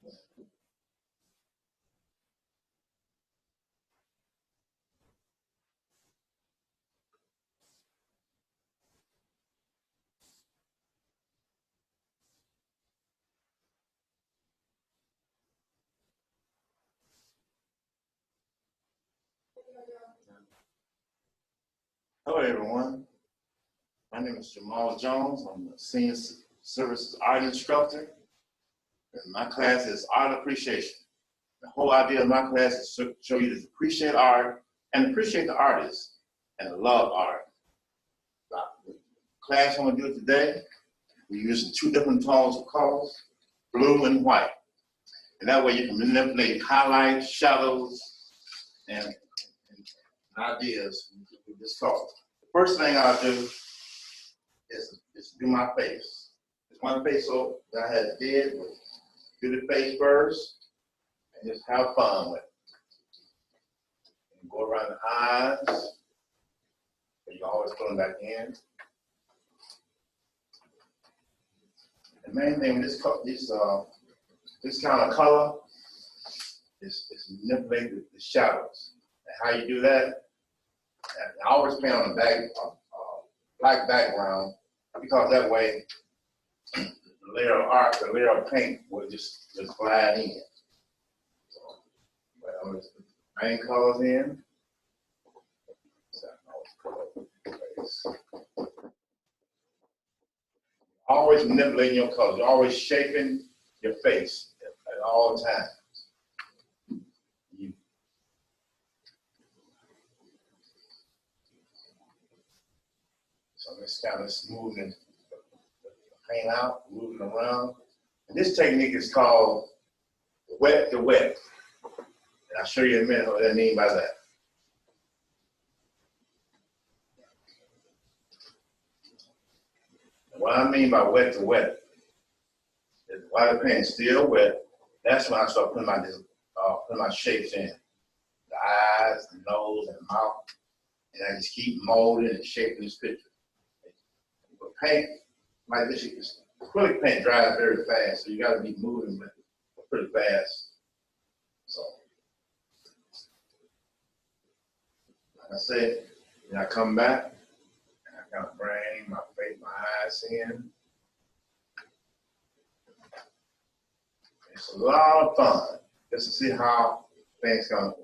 Hello, everyone. My name is Jamal Jones. I'm a Senior Services Art Instructor. And my class is Art Appreciation. The whole idea of my class is to show you to appreciate art and appreciate the artist and love art. The class I'm going to do today, we're using two different tones of colors, blue and white. And that way you can manipulate highlights, shadows, and ideas with this color. The first thing I'll do is do my face. It's my face so that I had did. Do the face first and just have fun with it. And go around the eyes. And you always put them back in. The main thing with this kind of color is manipulate the shadows. And how you do that, I always paint on a black background, because that way the layer of art, the layer of paint will just glide in. So, but I'm going to put the main colors in. Always manipulating your colors. You're always shaping your face at all times. So let's kind of smoothing the paint out, moving around. And this technique is called wet to wet. And I'll show you in a minute what I mean by that. And what I mean by wet to wet is while the paint is still wet, that's when I start putting my shapes in. The eyes, the nose, and the mouth. And I just keep molding and shaping this picture. But paint like this, acrylic paint dries very fast, so you got to be moving with it pretty fast. So, like I said, then I come back and I kind of bring my face, my eyes in. It's a lot of fun just to see how things come.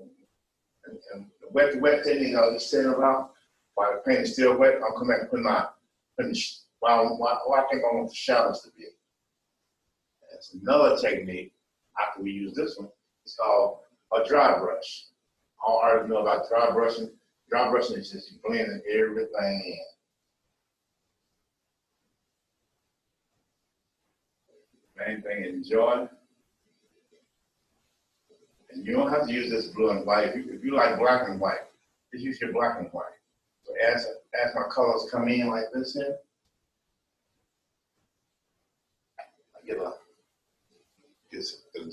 And the wet to wet technique I was just saying about, while the paint is still wet, I'll come back and put what I think I want the shadows to be. There's another technique after we use this one. It's called a dry brush. All artists know about dry brushing. Dry brushing is just blending everything in. Main thing, enjoy. And you don't have to use this blue and white. If you like black and white, just use your black and white. So as my colors come in like this here, I get a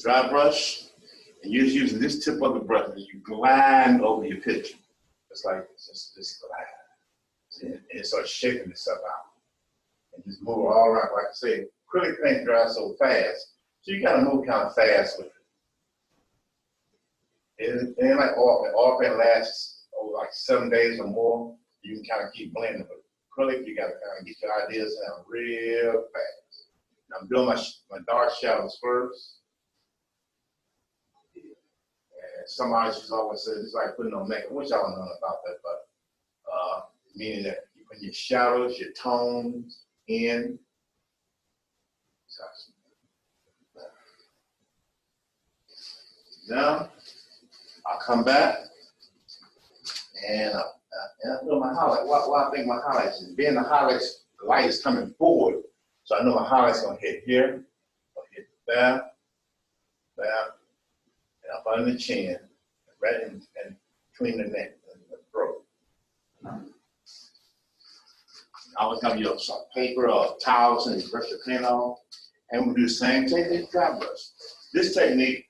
dry brush, and you're just using this tip of the brush, and you glide over your picture. It's like just glide. And it starts shaping itself out. And just move all around. Like I say, acrylic paint dries so fast, so you gotta move kind of fast with it. And like oil paint lasts over like 7 days or more, you can kind of keep blending. But acrylic, you gotta kind of get your ideas down real fast. Now I'm doing my dark shadows first. And some artists always say it's like putting on makeup, which I don't know about that, but meaning that you put your shadows, your tones in. Now I'll come back and I do my highlight. What I think my highlights is, being the highlights, the light is coming forward. So I know my highlight's gonna hit here, gonna hit there, and up under the chin, right in between the neck and the throat. I always have your paper or towels and you brush your paint off. And we'll do the same technique, dry brush. This technique,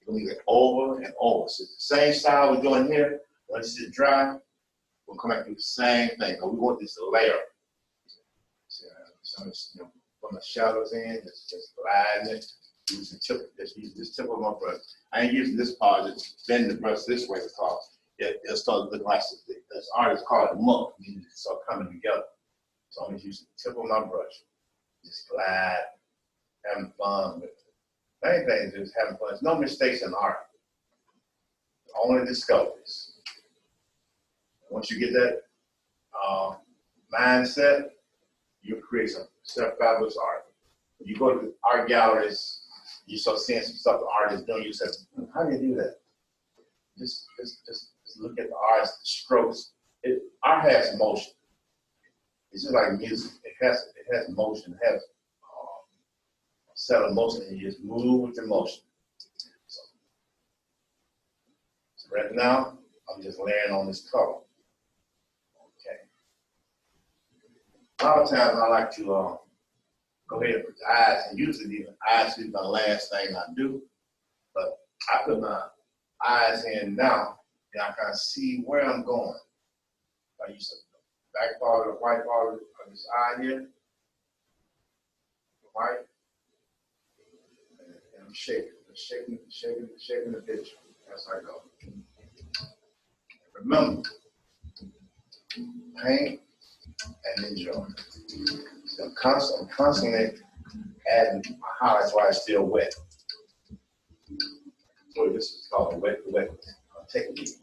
we're gonna do it over and over. So the same style we're doing here, once it's dry, we'll come back and do the same thing. But we want this to layer. So, put my shadows in, just gliding it. use the tip, just use this tip of my brush. I ain't using this part, just bend the brush this way because it'll start looking like this artist called it muck, meaning it start coming together. So I'm just using the tip of my brush, just glide, having fun with it. Main thing is just having fun. There's no mistakes in art, only discoveries. Once you get that mindset, you'll create some fabulous art. When you go to art galleries, you start seeing some stuff the artists doing. You say, how do you do that? Just look at the artist, the strokes. Art has motion. It's just like music. It has motion. It has a set of motion, and you just move with the motion. So right now, I'm just layering on this color. Okay. A lot of times I like to go ahead and put the eyes, and usually the eyes is the last thing I do, but I put my eyes in now, and I can see where I'm going. I use the back part of the white part of this eye here, the white, and I'm shaking the picture as I go. Remember, paint and enjoy. So I'm constantly adding my highlights while it's still wet. So this is called a wet technique.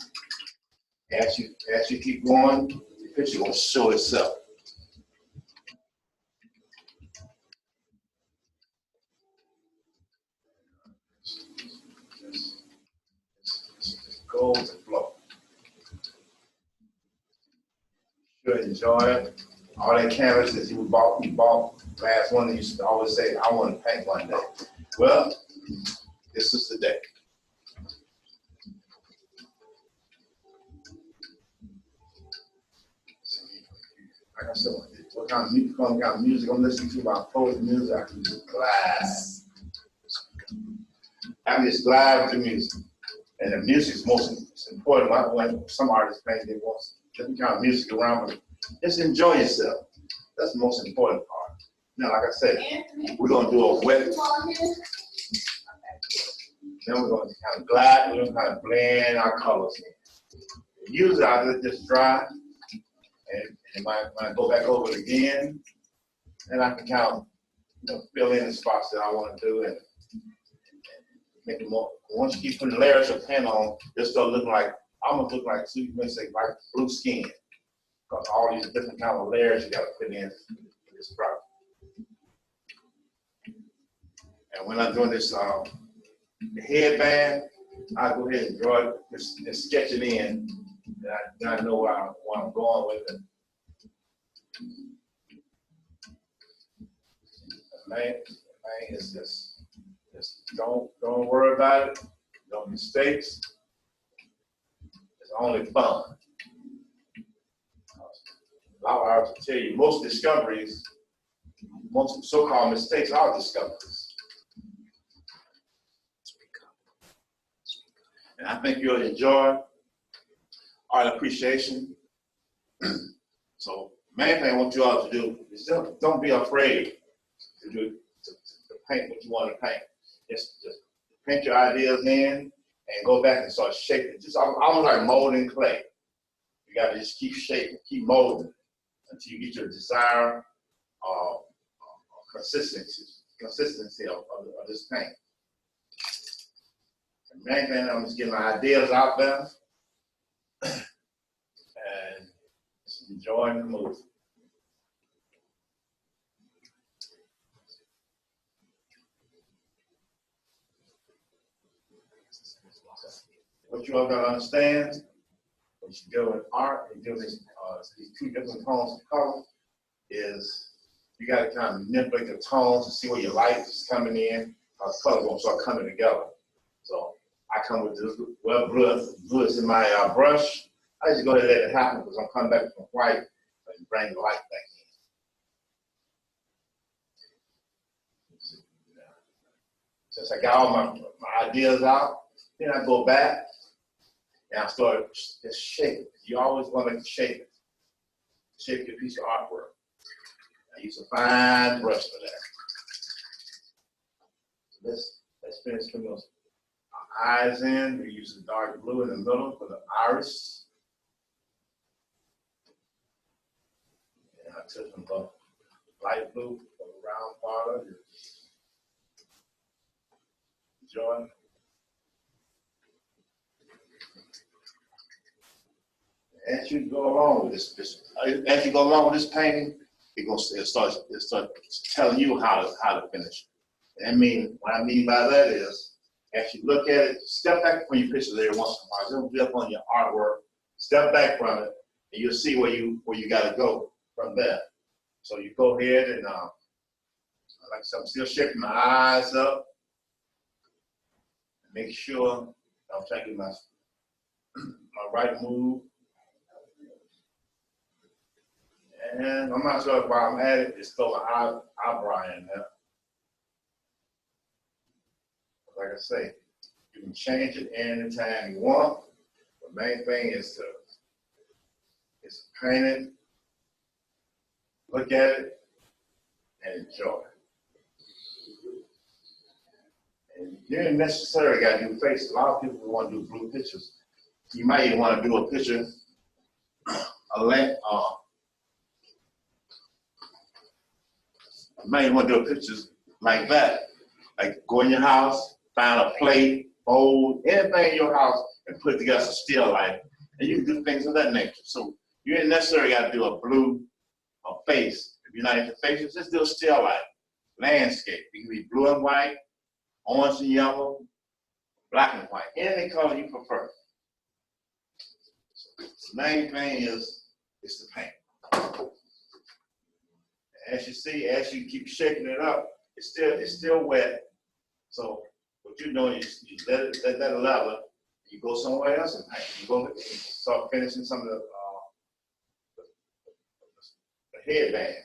As you keep going, the picture will show itself. Just go with the flow. Sure, enjoy it. All that canvases you bought last one, you used to always say, I want to paint one day. Well, this is the day. Like I said, what kind of music I'm listening to, my favorite music, I can just glide. I can just glide with the music. And the music is most important. When some artists paint, they want different kind of music around, but just enjoy yourself. That's the most important part. Now, like I said, we're going to do a wet. Then we're going to kind of glide, we're going to kind of blend our colors in. Usually I let this dry, and when I go back over it again, and I can kind of fill in the spots that I want to do and make it more. Once you keep putting layers of paint on, it'll start looking like, almost look like, so you may say, like blue skin. Because all these different kind of layers you got to put in for this product. And when I'm doing this headband, I go ahead and draw it, and sketch it in. Then I know where I'm going with it. The main is this. Just don't worry about it. No mistakes. It's only fun. A lot of artists will tell you most discoveries, most so-called mistakes are discoveries. And I think you'll enjoy art appreciation. So, main thing I want you all to do is don't be afraid to paint what you want to paint. Just paint your ideas in and go back and start shaping. Just almost like molding clay. You got to just keep shaping, keep molding until you get your desired consistency of this paint. The main thing, I'm just getting my ideas out there and just enjoying the movie. What you all gotta understand, when you go in art and do these two different tones of color, is you gotta kind of manipulate the tones to see where your light is coming in, how the color gonna start coming together. So I come with this, well, blue is in my brush. I just go ahead and let it happen because I'm coming back from white and bring the light back in. Since I got all my ideas out, then I go back and I start just shaping. You always want to shape it. Shape your piece of artwork. I use a fine brush for that. Let's finish putting those eyes in. We're using dark blue in the middle for the iris. And I took some light blue for the round part of it. Enjoy. As you go along with as you go along with this painting, it starts telling you how to finish. I mean, what I mean by that is, as you look at it, step back from your pictures every once in a while. Don't be up on your artwork. Step back from it, and you'll see where you got to go from there. So you go ahead and, like I said, I'm still shaping my eyes up. Make sure I'm taking my right move. And I'm not sure why I'm at it. It's still an eyebrow in there. Like I say, you can change it anytime you want. The main thing is to paint it, look at it, and enjoy. And you didn't necessarily got to do faces. A lot of people want to do blue pictures. You might even want to do a picture, you might even want to do a pictures like that. Like go in your house, find a plate, bowl, anything in your house, and put together some still life. And you can do things of that nature. So you ain't necessarily got to do a blue or face. If you're not into faces, just do a still life, landscape. It can be blue and white, orange and yellow, black and white, any color you prefer. So the main thing is the paint. As you see, as you keep shaking it up, it's still wet. So what you do is you let that level. You go somewhere else and paint. You go and start finishing some of the headband.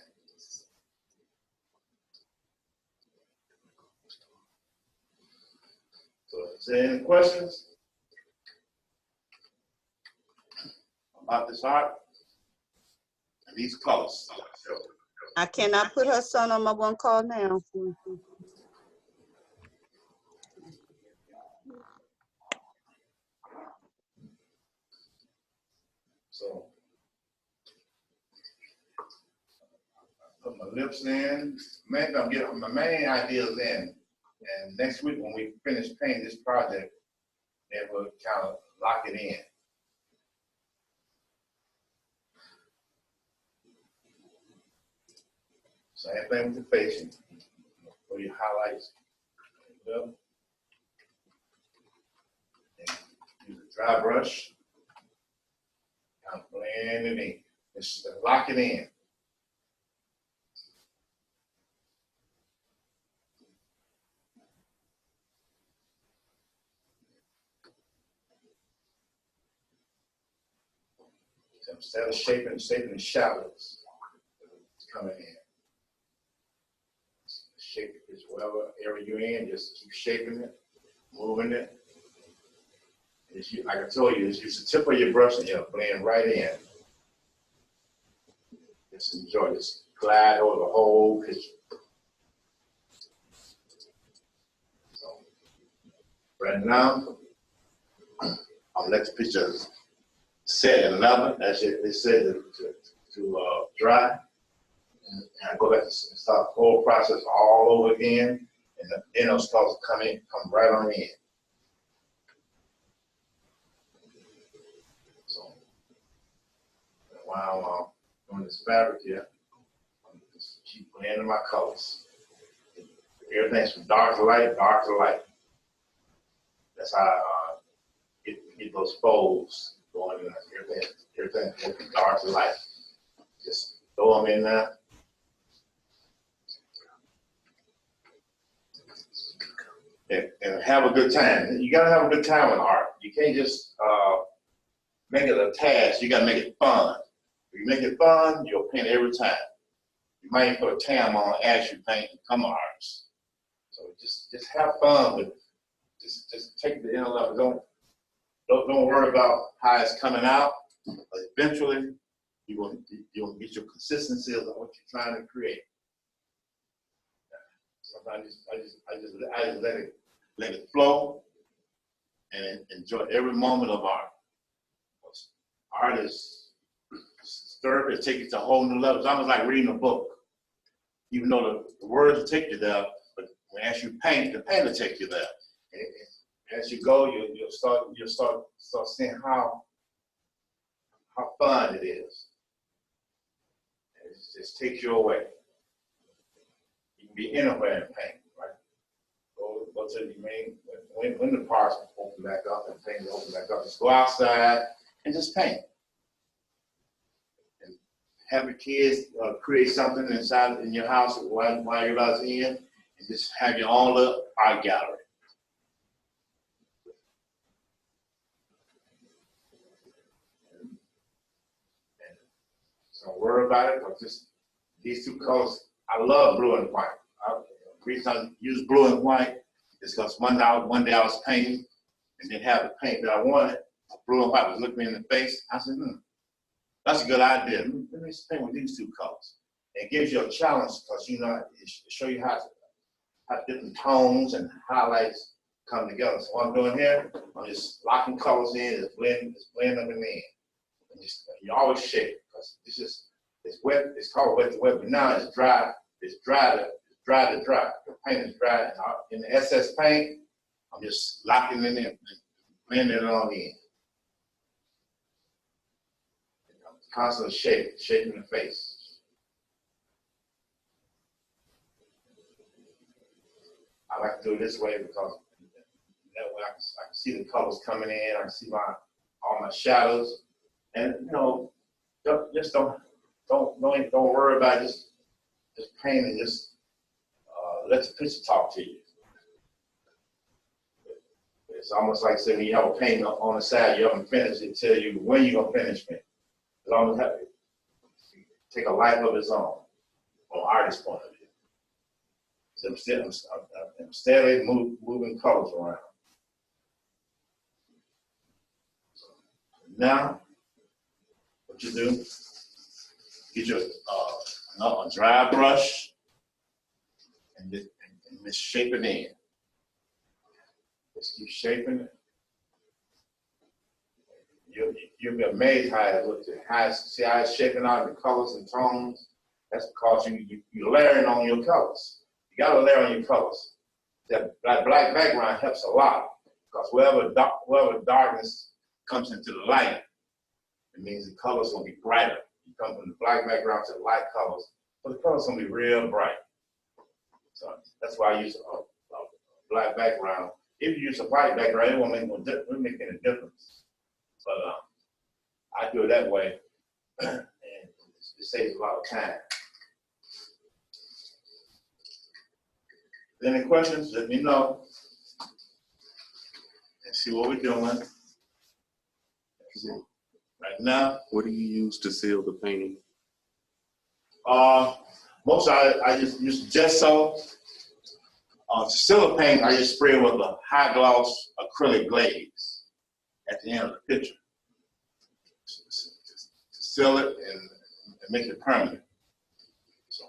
So is there any questions about this art and these colors? I cannot put her son on my one call now. So put my lips in. I'm getting my main ideas in. And next week when we finish painting this project, then we'll kind of lock it in. Same thing with the facing. For your highlights. And use a dry brush. Kind of blend it in. Just lock it in. So instead of shaping the shadows, it's coming in. Shape it as whatever area you're in, just keep shaping it, moving it. Like I told you, just use the tip of your brush and you'll blend right in. Just enjoy this, glide over the whole picture. So, right now, I'll let the picture set at 11, as they said, to dry. And I go back and start the whole process all over again, and then those colors come right on in. So while I'm doing this fabric here, I'm just keep blending my colors. Everything's from dark to light, dark to light. That's how I get those folds going in. Everything from dark to light. Just throw them in there. And have a good time. You gotta have a good time with art. You can't just make it a task. You gotta make it fun. If you make it fun, you'll paint every time. You might put a tam on as you paint and become an artist. So just have fun with it. Just take the end level. Don't worry about how it's coming out. Eventually, you're gonna get your consistency of what you're trying to create. Sometimes I just let it flow, and enjoy every moment of art. Art is stir, it takes you to a whole new level. It's almost like reading a book. Even though the words will take you there, but as you paint, the paint will take you there. And as you go, you'll start seeing how fun it is. And it just takes you away. You can be anywhere in paint, right? Go to the main, when the parks open back up and things open back up, just go outside and just paint. And have your kids create something inside in your house while everybody's in, and just have your own little art gallery. Don't worry about it, but just these two colors. I love blue and white. The reason I use blue and white is because one day I was painting and didn't have the paint that I wanted. Blue and white was looking me in the face. I said, that's a good idea. Let me paint with these two colors. It gives you a challenge because it shows you how different tones and highlights come together. So what I'm doing here, I'm just locking colors in, just blend them in. And you always shake it because it's wet. It's called wet to wet, but now it's dry. It's dry to dry. The paint is dry. And in the SS paint, I'm just locking it in and blending it on in. I'm constantly shaking the face. I like to do it this way because that way I can see the colors coming in. I can see all my shadows. And just don't worry about it. Just paint and just let the picture talk to you. It's almost like saying when you have a painting on the side, you haven't finished it, tell you when you're gonna finish it. It almost have to take a life of its own from an artist's point of view. So I'm steadily moving colors around. Now, what you do, get your a dry brush and just shape it in. Just keep shaping it. You'll be amazed how it looks. See how it's shaping out the colors and tones? That's because you're layering on your colors. You gotta layer on your colors. That black background helps a lot because wherever darkness comes into the light, it means the color's gonna be brighter. You come from the black background to the light colors, but the color's gonna be real bright. So that's why I use a black background. If you use a white background, it won't make any difference. But I do it that way, and it saves a lot of time. Any questions? Let me know. And see what we're doing. Right now. What do you use to seal the painting? Most I just use gesso. To seal the paint, I just spray it with a high gloss acrylic glaze at the end of the picture. To seal it and make it permanent. So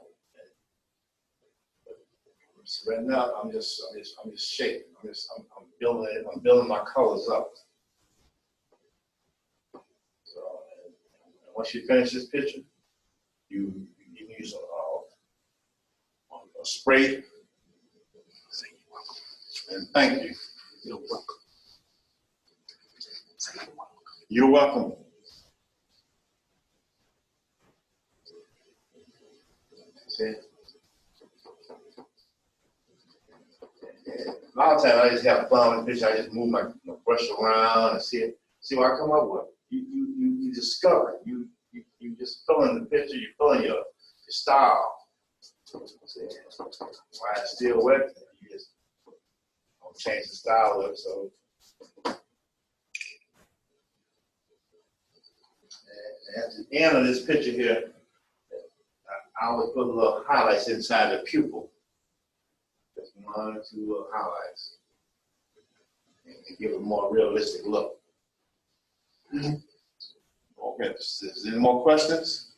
right now I'm just shaping. I'm building it. I'm building my colors up. So once you finish this picture, you use a spray. And thank you. You're welcome. You're welcome. See? A lot of times I just have fun with the picture. I just move my brush around and see what I come up with. You discover. You just fill in the picture. You fill in your style. See? While it's still wet, you just don't change the style of it. So. And at the end of this picture here, I always put a little highlights inside the pupil. Just 1 or 2 little highlights. And give it a more realistic look. Okay, is there any more questions?